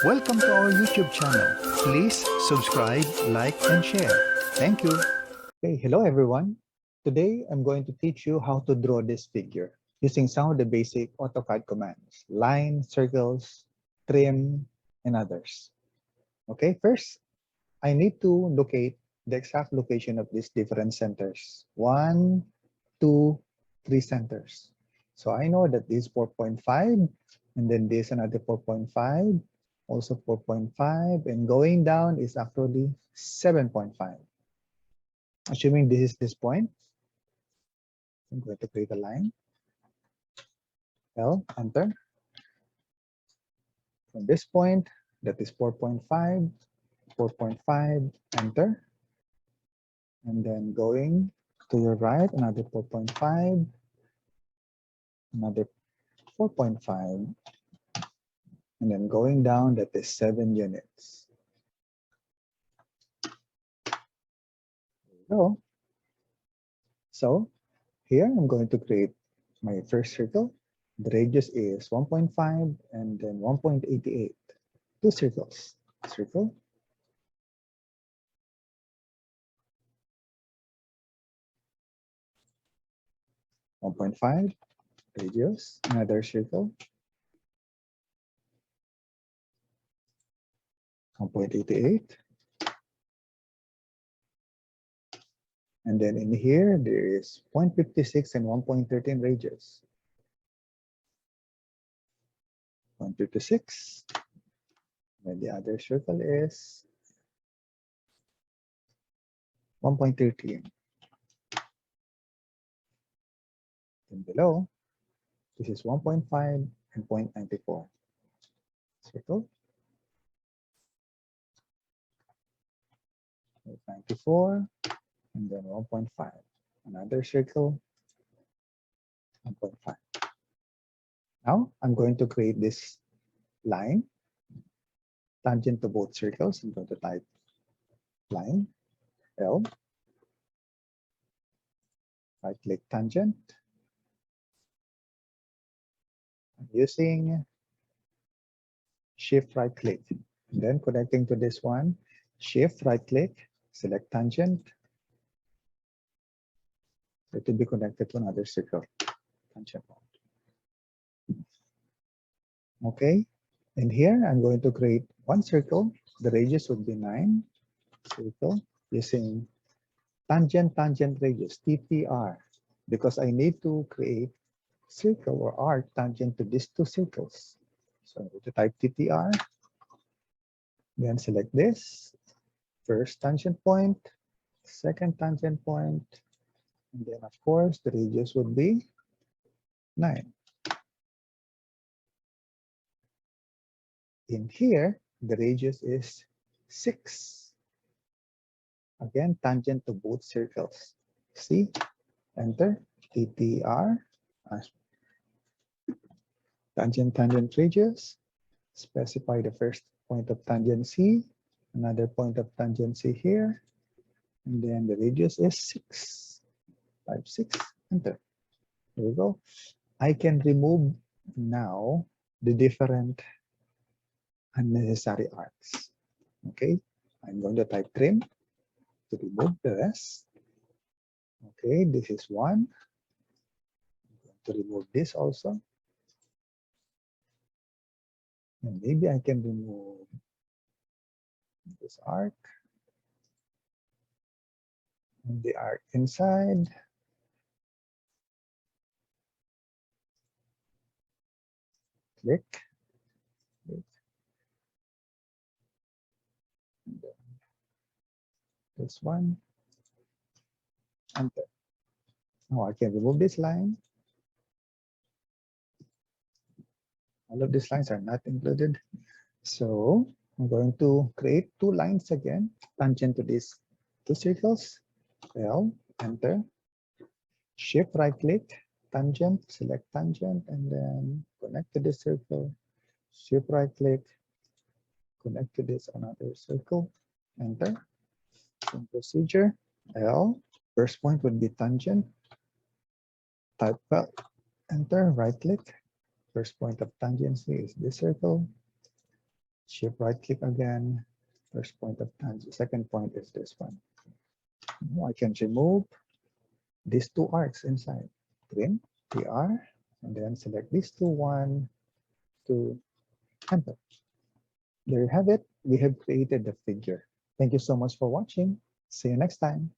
Welcome to our YouTube channel. Please subscribe, like, and share. Thank you. Okay, hello everyone. Today I'm going to teach you how to draw this figure using some of the basic AutoCAD commands, line, circles, trim, and others. Okay, first, I need to locate the exact location of these different centers. 1, 2, 3 centers. So I know that this 4.5, and then this another 4.5, also 4.5, and going down is actually 7.5. Assuming this is this point, I'm going to create a line. L, enter. From this point, that is 4.5, 4.5, enter. And then going to your right, another 4.5, another 4.5, and then going down, that is 7 units. So here I'm going to create my first circle. The radius is 1.5 and then 1.88. 2 circles. Circle. 1.5 radius, another circle. 1.88. And then in here, there is 0.56 and 1.13 radius. 0.56. And the other circle is 1.13. And below, this is 1.5 and 0.94. Circle. 0.94 and then 1.5. Another circle, 1.5. Now I'm going to create this line tangent to both circles. I'm going to type line L, right click tangent. I'm using shift right click, and then connecting to this one, shift right click, select tangent. It will be connected to another circle, tangent. Okay, and here I'm going to create one circle. The radius would be 9. Circle using tangent radius, TTR, because I need to create circle or arc tangent to these 2 circles. So I'm going to type TTR, then select this, first tangent point, second tangent point, and then of course the radius would be 9. In here, the radius is 6. Again, tangent to both circles. See, enter, TTR, tangent radius, specify the first point of tangent C, another point of tangent C here, and then the radius is 6. Type 6, enter. There we go. I can remove now the different unnecessary arcs. Okay, I'm going to type trim to remove the rest. Okay, this is one. I'm going to remove this also. And maybe I can remove this arc. And the arc inside. Click. And then this one. Enter. Now I can remove this line. All of these lines are not included. So I'm going to create 2 lines again, tangent to these 2 circles. L, enter. Shift right click, tangent, select tangent, and then connect to this circle. Shift right click, connect to this another circle, enter. Same procedure, L, first point would be tangent. Type well, enter, right click. First point of tangency is this circle. Shift right click again. First point of tangent. Second point is this one. I can remove these two arcs inside. Trim, PR, and then select these two, 1, 2, enter. There you have it. We have created the figure. Thank you so much for watching. See you next time.